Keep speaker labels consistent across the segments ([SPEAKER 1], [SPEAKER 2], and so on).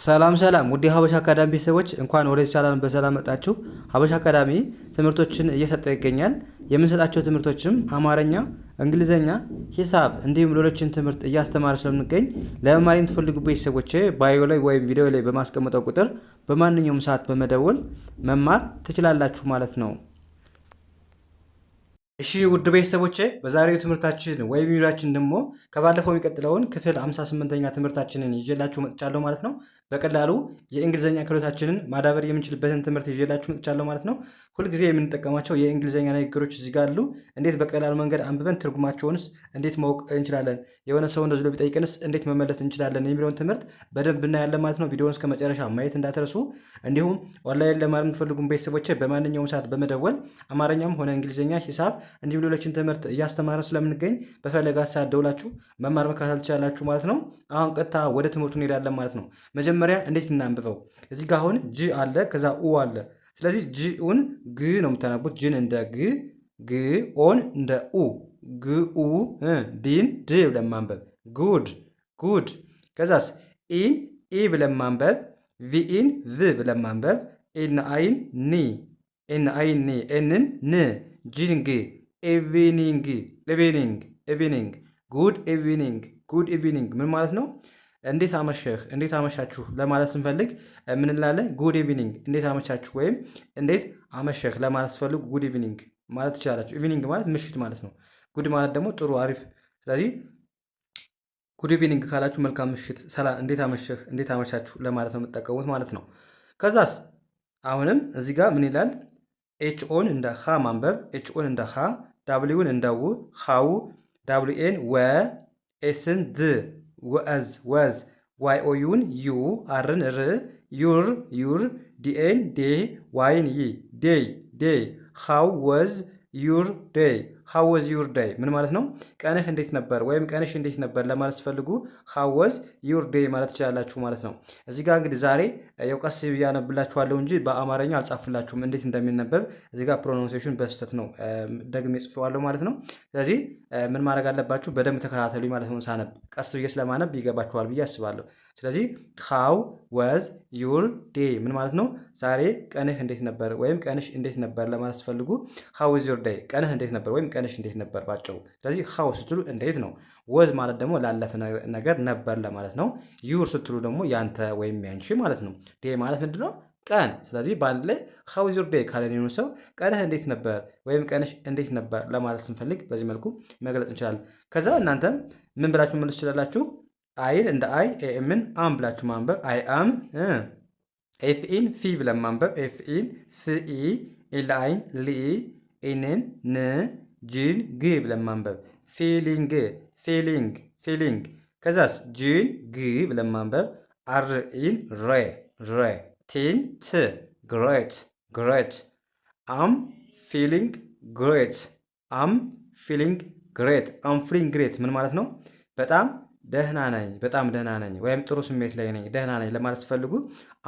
[SPEAKER 1] ሰላም ሰላም ውድ ሀበሻ አካዳሚ ቤተሰቦች እንኳን ወደዚህ ቻናል በሰላም መጣችሁ። ሀበሻ አካዳሚ ትምህርቶችን እየሰጠ ይገኛል። የምንሰጣቸው ትምህርቶችም አማርኛ፣ እንግሊዘኛ፣ ሂሳብ እንዲሁም ሌሎችን ትምህርት እያስተማረ ስለምንገኝ ለመማር የምትፈልጉ ቤተሰቦች ባዮ ላይ ወይም ቪዲዮ ላይ በማስቀመጠው ቁጥር በማንኛውም ሰዓት በመደወል መማር ትችላላችሁ ማለት ነው። እሺ ውድ ቤተሰቦቼ በዛሬው ትምህርታችን ወይም ቪዲዮአችን ደግሞ ከባለፈው የሚቀጥለውን ክፍል 58ኛ ትምህርታችንን ይዤላችሁ መጥቻለሁ ማለት ነው። በቀላሉ የእንግሊዘኛ ክህሎታችንን ማዳበር የምንችልበትን ትምህርት ይዤላችሁ መጥቻለሁ ማለት ነው። ሁልጊዜ የምንጠቀማቸው የእንግሊዘኛ ንግግሮች እዚህ ጋር አሉ። እንዴት በቀላሉ መንገድ አንብበን ትርጉማቸውንስ እንዴት ማወቅ እንችላለን፣ የሆነ ሰው እንደዚህ ብሎ ቢጠይቅንስ እንዴት መመለስ እንችላለን የሚለውን ትምህርት በደንብ እናያለን ማለት ነው። ቪዲዮውን እስከ መጨረሻ ማየት እንዳትረሱ። እንዲሁም ኦንላይን ለማር የምትፈልጉም ቤተሰቦቼ በማንኛውም ሰዓት በመደወል አማርኛም ሆነ እንግሊዝኛ፣ ሂሳብ እንዲሁም ሌሎችን ትምህርት እያስተማረን ስለምንገኝ በፈለጋት ሰዓት ደውላችሁ መማር መከታተል ትችላላችሁ ማለት ነው። አሁን ቀጥታ ወደ ትምህርቱ እንሄዳለን ማለት ነው። መጀመሪያ እንዴት እናንብበው? እዚህ ጋር አሁን ጂ አለ፣ ከዛ ኡ አለ። ስለዚህ ጂኡን ግ ነው የምታነቡት። ጅን እንደ ግ፣ ግ ኦን እንደ ኡ፣ ግ ኡ፣ ዲን ድ ብለን ማንበብ ጉድ ጉድ። ከዛስ ኢን ኢ ብለን ማንበብ፣ ቪኢን ቭ ብለን ማንበብ፣ ኢን አይን ኒ፣ ኢን አይን ኒ፣ ኤንን ን፣ ጂን ግ፣ ኢቪኒንግ ኢቪኒንግ ኢቪኒንግ፣ ጉድ ኢቪኒንግ ጉድ ኢቪኒንግ ምን ማለት ነው? እንዴት አመሸህ፣ እንዴት አመሻችሁ ለማለት ስንፈልግ ምን እንላለን? ጉድ ኢቪኒንግ፣ እንዴት አመሻችሁ ወይም እንዴት አመሸህ ለማለት ስፈልግ ጉድ ኢቪኒንግ ማለት ትችላላችሁ። ኢቪኒንግ ማለት ምሽት ማለት ነው። ጉድ ማለት ደግሞ ጥሩ፣ አሪፍ። ስለዚህ ጉድ ኢቪኒንግ ካላችሁ መልካም ምሽት፣ ሰላም፣ እንዴት አመሸህ፣ እንዴት አመሻችሁ ለማለት ነው የምትጠቀሙት ማለት ነው። ከዛስ አሁንም እዚህ ጋር ምን ይላል? ኤች ኦን እንደ ሃ ማንበብ፣ ኤች ኦን እንደ ሃ፣ ዳብሊውን እንደ ው፣ ሃው፣ ዳብሊኤን ወ፣ ኤስን ድ፣ ወዝ ወዝ፣ ዋይ ኦዩን ዩ፣ አርን ር፣ ዩር ዩር፣ ዲኤን ዴ፣ ዋይን ይ፣ ዴይ ዴይ። ሃው ወዝ ዩር ዴይ፣ ሃው ወዝ ዩር ዴይ ምን ማለት ነው? ቀንህ እንዴት ነበር ወይም ቀንሽ እንዴት ነበር ለማለት ስትፈልጉ ሃው ወዝ ዩር ዴይ ማለት ትችላላችሁ ማለት ነው። እዚህ ጋር እንግዲህ ዛሬ ያው ቀስ ብዬ አነብላችኋለሁ እንጂ በአማርኛ አልጻፍላችሁም እንዴት እንደሚነበብ። እዚህ ጋር ፕሮናንሴሽን በስህተት ነው ደግሜ ጽፌዋለሁ ማለት ነው። ስለዚህ ምን ማድረግ አለባችሁ? በደንብ ተከታተሉ ማለት ነው። ሳነብ ቀስ ብዬ ስለማነብ ይገባችኋል ብዬ አስባለሁ። ስለዚህ ሃው ወዝ ዩር ዴይ ምን ማለት ነው? ዛሬ ቀንህ እንዴት ነበር ወይም ቀንሽ እንዴት ነበር ለማለት ስትፈልጉ ሃው ወዝ ዩር ዴይ፣ ቀንህ እንዴት ነበር ወይም ቀንሽ እንዴት ነበር ባጭሩ። ስለዚህ ሃው ስትሉ እንዴት ነው። ወዝ ማለት ደግሞ ላለፈ ነገር ነበር ለማለት ነው። ዩር ስትሉ ደግሞ ያንተ ወይም ያንቺ ማለት ነው። ዴይ ማለት ምንድነው? ቀን። ስለዚህ በአንድ ላይ ሃው ኢዝ ዩር ዴይ ካለን የሆነ ሰው ቀንህ እንዴት ነበር ወይም ቀንሽ እንዴት ነበር ለማለት ስንፈልግ በዚህ መልኩ መግለጽ እንችላለን። ከዛ እናንተም ምን ብላችሁ መልስ ትችላላችሁ? አይን እንደ አይ፣ ኤምን አም ብላችሁ ማንበብ። አይ አም፣ ኤፍኢን ፊ ብለን ማንበብ። ኤፍኢን ፍኢ፣ ኤልአይን ሊ፣ ኢንን ን፣ ጂን ግ ብለን ማንበብ። ፊሊንግ ፊሊንግ ፊሊንግ። ከዛስ ጂን ግ ብለን ማንበብ። አርኢን ሬ ሬ፣ ቲን ት፣ ግሬት ግሬት። አም ፊሊንግ ግሬት አም ፊሊንግ ግሬት። አም ፊሊንግ ግሬት ምን ማለት ነው? በጣም ደህና ነኝ፣ በጣም ደህና ነኝ ወይም ጥሩ ስሜት ላይ ነኝ፣ ደህና ነኝ ለማለት ስትፈልጉ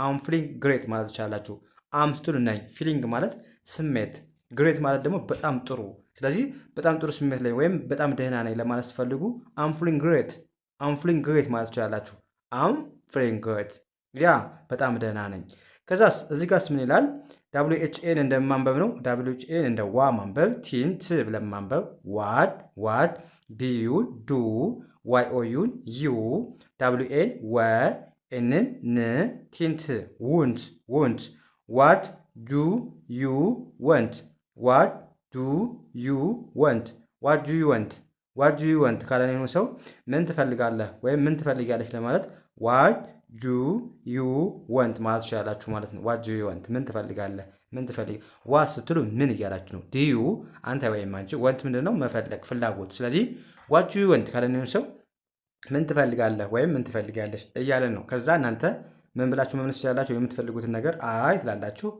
[SPEAKER 1] አም ፊሊንግ ግሬት ማለት ትችላላችሁ። አም ስትሉ ነኝ፣ ፊሊንግ ማለት ስሜት፣ ግሬት ማለት ደግሞ በጣም ጥሩ። ስለዚህ በጣም ጥሩ ስሜት ላይ ወይም በጣም ደህና ነኝ ለማለት ስትፈልጉ አም ፊሊንግ ግሬት፣ አም ፊሊንግ ግሬት ማለት ትችላላችሁ። አም ፊሊንግ ግሬት፣ ያ በጣም ደህና ነኝ። ከዛስ እዚህ ጋርስ ምን ይላል? ዳብሊው ኤች ኤን እንደማንበብ ነው። ዳብሊው ኤች ኤን እንደ ዋ ማንበብ። ቲን ት ብለን ማንበብ። ዋድ ዋድ፣ ዲዩን ዱ፣ ዋይ ኦዩን ዩ፣ ዳብሊው ኤን ወ፣ ኤንን ን፣ ቲንት ውንት ውንት። ዋት ዱ ዩ ወንት፣ ዋት ዱ ዩ ወንት፣ ዋት ዱ ዩ ወንት፣ ዋት ዱ ዩ ወንት ካለን የሆነ ሰው ምን ትፈልጋለህ ወይም ምን ትፈልጋለች ለማለት ዋት ዱ ዩ ወንት ማለት ትችላላችሁ ማለት ነው። ዋት ዱ ዩ ወንት ምን ትፈልጋለህ፣ ምን ትፈልግ። ዋት ስትሉ ምን እያላችሁ ነው? ዲዩ አንተ ወይም አንቺ፣ ወንት ምንድን ነው? መፈለግ፣ ፍላጎት። ስለዚህ ዋት ዱ ዩ ወንት ካለን የሆነ ሰው ምን ትፈልጋለህ ወይም ምን ትፈልጋለች እያለን ነው። ከዛ እናንተ ምን ብላችሁ መመለስ ትችላላችሁ? የምትፈልጉትን ነገር አይ ትላላችሁ።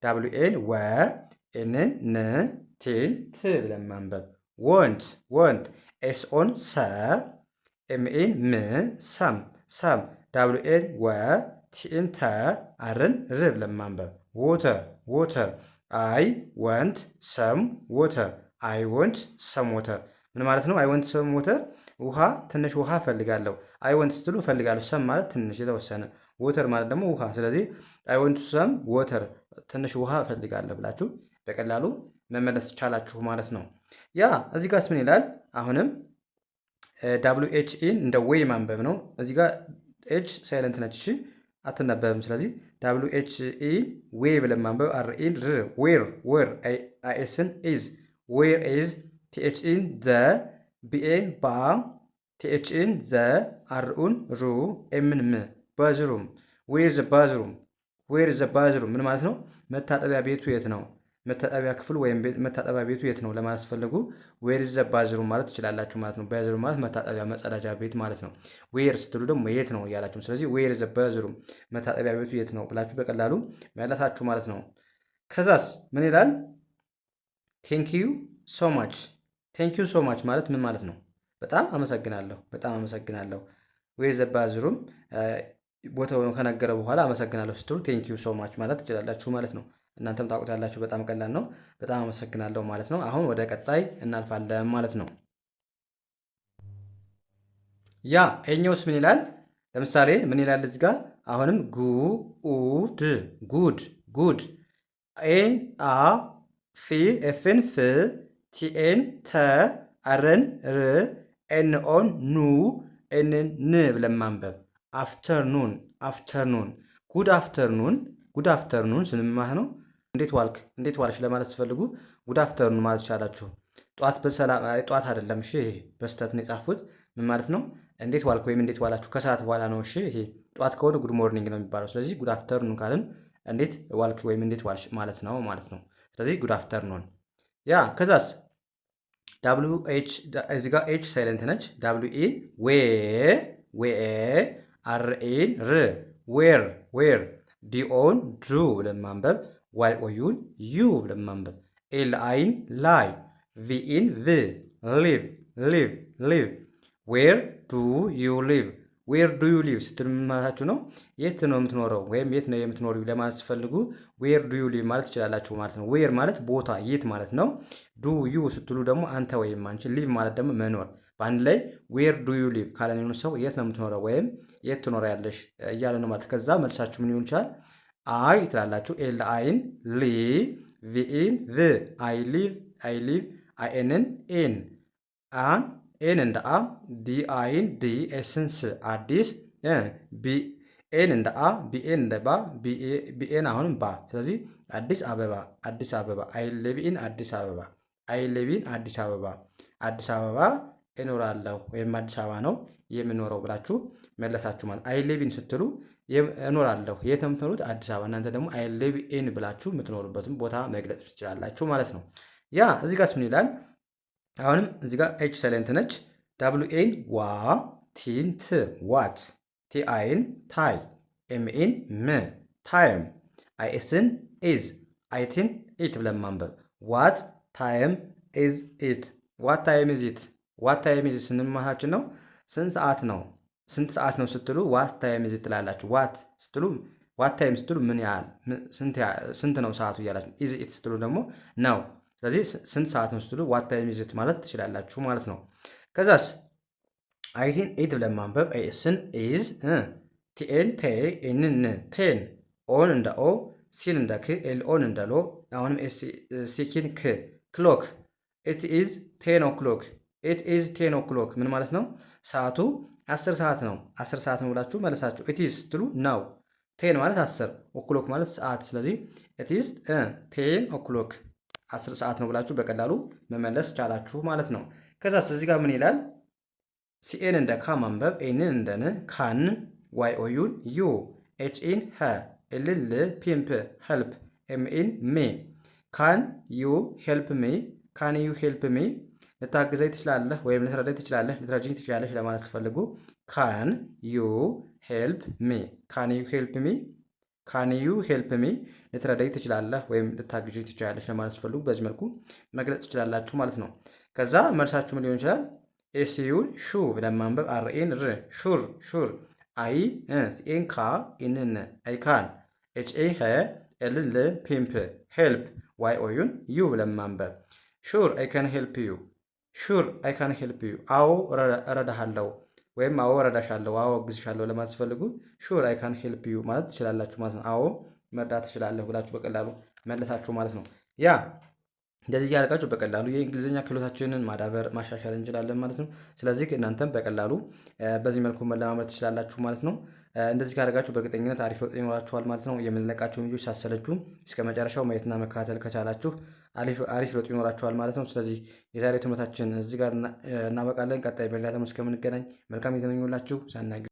[SPEAKER 1] ዳብሊው ኤን ወ፣ ኤንን ን፣ ቴን ት ብለን ማንበብ። ወንት ወንት፣ ኤስ ኦን ሰ፣ ኤምኤን ም፣ ሰም ሰም፣ ዳብሊው ኤን ወ፣ ቲን ተ፣ አርን ር ብለን ማንበብ። ዎተር ዎተር፣ አይ ወንት ሰም ዎተር፣ አይ ወንት ሰም ዎተር ምን ማለት ነው? አይ ወንት ሰም ዎተር ውሃ፣ ትንሽ ውሃ እፈልጋለሁ። አይ ወንት ስትሉ እፈልጋለሁ። ሰም ማለት ትንሽ የተወሰነ፣ ወተር ማለት ደግሞ ውሃ። ስለዚህ አይ ወንት ሰም ወተር ትንሽ ውሃ እፈልጋለሁ ብላችሁ በቀላሉ መመለስ ቻላችሁ ማለት ነው። ያ እዚህ ጋርስ ምን ይላል? አሁንም ዳብሊው ኤች ኢን እንደ ዌይ ማንበብ ነው። እዚህ ጋር ኤች ሳይለንት ነች፣ እሺ አትነበብም። ስለዚህ ዳብሊው ኤች ኢን ዌይ ብለን ማንበብ፣ አር ኢን ር ዌር ዌር፣ አይኤስን ኢዝ ዌር ኢዝ፣ ቲኤችኢን ዘ፣ ቢኤን ባ፣ ቲኤችኢን ዘ፣ አርኡን ሩ፣ ኤምን ም፣ ባዝሩም ዌር ዘ ባዝሩም፣ ዌር ዘ ባዝሩም ምን ማለት ነው? መታጠቢያ ቤቱ የት ነው? መታጠቢያ ክፍል ወይም መታጠቢያ ቤቱ የት ነው ለማለት ፈልጉ ዌር ዘ ባዝሩም ማለት ትችላላችሁ ማለት ነው። ባዝሩም ማለት መታጠቢያ መጸዳጃ ቤት ማለት ነው። ዌር ስትሉ ደግሞ የት ነው እያላችሁ፣ ስለዚህ ዌር ዘ ባዝሩም መታጠቢያ ቤቱ የት ነው ብላችሁ በቀላሉ መለሳችሁ ማለት ነው። ከዛስ ምን ይላል? ቴንክ ዩ ሶ ማች። ቴንክ ዩ ሶ ማች ማለት ምን ማለት ነው? በጣም አመሰግናለሁ፣ በጣም አመሰግናለሁ። ዌር ዘ ባዝሩም ቦታውን ከነገረ በኋላ አመሰግናለሁ ስትሉ ቴንክ ዩ ሶ ማች ማለት ትችላላችሁ ማለት ነው። እናንተም ታውቁታላችሁ። በጣም ቀላል ነው። በጣም አመሰግናለሁ ማለት ነው። አሁን ወደ ቀጣይ እናልፋለን ማለት ነው። ያ ይኸኛውስ ምን ይላል? ለምሳሌ ምን ይላል እዚህ ጋር? አሁንም ጉድ ጉድ ጉድ፣ ኤን አ ፊ ኤፍን ፍ፣ ቲኤን ተ፣ አርን ር፣ ኤንኦን ኑ፣ ኤንን ን ብለን ማንበብ። አፍተርኑን አፍተርኑን፣ ጉድ አፍተርኑን ጉድ አፍተርኑን ስንማህ ነው። እንዴት ዋልክ እንዴት ዋልሽ ለማለት ትፈልጉ ጉድ አፍተርኑን ማለት ይቻላችሁ። ጧት በሰላም ጧት አይደለም። እሺ ይሄ በስተት ነው የጻፉት። ምን ማለት ነው? እንዴት ዋልክ ወይም እንዴት ዋላችሁ ከሰዓት በኋላ ነው። እሺ ይሄ ጧት ከሆነ ጉድ ሞርኒንግ ነው የሚባለው። ስለዚህ ጉድ አፍተርኑን ካልን እንዴት ዋልክ ወይም እንዴት ዋልሽ ማለት ነው ማለት ነው። ስለዚህ ጉድ አፍተርኑን። ያ ከዛስ ዳብሊው ኤች እዚህ ጋር ኤች ሳይለንት ነች። ዳብሊው ኢ ዌ አር ኤን ር ዌር ዌር፣ ዲኦን ዱ ብለን ማንበብ፣ ዋይ ኦዩን ዩ ብለን ማንበብ፣ ኤል አይን ላይ፣ ቪኢን ቭ፣ ሊቭ ሊቭ ሊቭ፣ ዌር ዱ ዩ ሊቭ ዌር ዱ ዩ ሊቭ ስትል ምን ማለታችሁ ነው? የት ነው የምትኖረው ወይም የት ነው የምትኖሪው ለማለት ስትፈልጉ ዌር ዱ ዩ ሊቭ ማለት ትችላላችሁ ማለት ነው። ዌር ማለት ቦታ የት ማለት ነው። ዱ ዩ ስትሉ ደግሞ አንተ ወይም አንቺ፣ ሊቭ ማለት ደግሞ መኖር። በአንድ ላይ ዌር ዱ ዩ ሊቭ ካለን የሆነ ሰው የት ነው የምትኖረው ወይም የት ትኖሪያለሽ እያለ ነው ማለት። ከዛ መልሳችሁ ምን ይሆን ይችላል? አይ ትላላችሁ። ኤል አይን ሊ፣ ቪኢን ቭ፣ አይ ሊቭ አይኤንን ኤን፣ አን ኤን እንደ አ፣ ዲ አይን ዲ፣ ኤስን ስ፣ አዲስ፣ ቢኤን እንደ አ፣ ቢኤን እንደ ባ፣ ቢኤን አሁንም ባ። ስለዚህ አዲስ አበባ አዲስ አበባ፣ አይ ሊቭ አዲስ አበባ አይ ሊቭ አዲስ አበባ፣ አዲስ አበባ እኖራለሁ ወይም አዲስ አበባ ነው የምኖረው ብላችሁ መለሳችሁ ማለት። አይ ሊቭ ኢን ስትሉ እኖራለሁ የት ነው የምትኖሩት? አዲስ አበባ። እናንተ ደግሞ አይ ሊቭ ኢን ብላችሁ የምትኖሩበትን ቦታ መግለጽ ትችላላችሁ ማለት ነው። ያ እዚህ ጋር ምን ይላል? አሁንም እዚህ ጋር ኤች ሳይለንት ነች። ዳብሊው ኤን ዋ፣ ቲን ት ዋት፣ ቲ አይን ታይ፣ ኤም ኤን ም ታይም፣ አይኤስን ኢዝ፣ አይቲን ኢት ብለን ማንበብ። ዋት ታይም ኢዝ ኢት፣ ዋት ታይም ኢዝ ኢት፣ ዋት ታይም ኢዝ ስንማታችን ነው። ስንት ሰዓት ነው ስንት ሰዓት ነው ስትሉ ዋት ታይም ኢዝ ኢት ትላላችሁ። ዋት ስትሉ ዋት ታይም ስትሉ ምን ያህል ስንት ነው ሰዓቱ እያላችሁ፣ ኢዝ ኢት ስትሉ ደግሞ ነው። ስለዚህ ስንት ሰዓት ነው ስትሉ ዋት ታይም ኢዝ ኢት ማለት ትችላላችሁ ማለት ነው። ከዛስ አይቲን ኢት ብለን ማንበብ፣ ኤስን ኢዝ፣ ቲኤን ቴ፣ ኤንን ቴን፣ ኦን እንደ ኦ፣ ሲን እንደ ክ፣ ኤልኦን እንደ ሎ፣ አሁንም ሲኪን ክ፣ ክሎክ፣ ኢት ኢዝ ቴን ኦክሎክ፣ ኢት ኢዝ ቴን ኦክሎክ ምን ማለት ነው? ሰዓቱ 10 ሰዓት ነው። 10 ሰዓት ነው ብላችሁ መለሳችሁ። ኢት ኢዝ ስትሉ ነው። ቴን ማለት 10፣ ኦክሎክ ማለት ሰዓት። ስለዚህ ኢት ኢዝ ቴን ኦክሎክ 10 ሰዓት ነው ብላችሁ በቀላሉ መመለስ ቻላችሁ ማለት ነው። ከዛስ እዚህ ጋር ምን ይላል? ሲኤን እንደ ካ ማንበብ፣ ኤንን እንደ ን፣ ካን፣ ዋይ ኦዩን ዩ፣ ኤችኢን ሀ፣ ኤልን ል፣ ፒምፕ ሄልፕ፣ ኤምኢን ሜ። ካን ዩ ሄልፕ ሜ፣ ካን ዩ ሄልፕ ሜ፣ ልታግዘኝ ትችላለህ ወይም ልትረዳኝ ትችላለህ፣ ልትረጂኝ ትችላለች ለማለት ስትፈልጉ ካን ዩ ሄልፕ ሜ፣ ካን ዩ ሄልፕ ሜ፣ ካን ዩ ሄልፕ ሚ፣ ልትረዳኝ ትችላለህ ወይም ልታግዥኝ ትችላለች ለማለት ስትፈልጉ በዚህ መልኩ መግለጽ ትችላላችሁ ማለት ነው። ከዛ መልሳችሁ ምን ሊሆን ይችላል? ኤስዩን ሹ ብለን ማንበብ፣ አርኤን ር፣ ሹር ሹር፣ አይ ሲኤን ካ፣ ኢንን አይ ካን፣ ኤችኤ ሄ፣ ኤልን ል፣ ፒምፕ ሄልፕ፣ ዋይ ኦዩን ዩ ብለን ማንበብ፣ ሹር አይ ካን ሄልፕ ዩ፣ ሹር አይ ካን ሄልፕ ዩ፣ አዎ እረዳሃለሁ ወይም አዎ እረዳሻለሁ፣ አዎ እግዝሻለሁ ለማለት ስትፈልጉ ሹር አይ ካን ሄልፕ ዩ ማለት ትችላላችሁ ማለት ነው። አዎ መርዳት ትችላለህ ብላችሁ በቀላሉ መለሳችሁ ማለት ነው። ያ እንደዚህ እያደረጋችሁ በቀላሉ የእንግሊዝኛ ክህሎታችንን ማዳበር ማሻሻል እንችላለን ማለት ነው። ስለዚህ እናንተም በቀላሉ በዚህ መልኩ መለማመድ ትችላላችሁ ማለት ነው። እንደዚህ ካደረጋችሁ በእርግጠኝነት አሪፍ ለውጥ ይኖራችኋል ማለት ነው። የምንለቃቸውን ልጆች ሳሰለችሁ እስከ መጨረሻው ማየትና መከታተል ከቻላችሁ አሪፍ ለውጥ ይኖራችኋል ማለት ነው። ስለዚህ የዛሬ ትምህርታችን እዚህ ጋር እናበቃለን። ቀጣይ በሌላ ትምህርት እስከምንገናኝ መልካም የተመኙላችሁ ሰናይ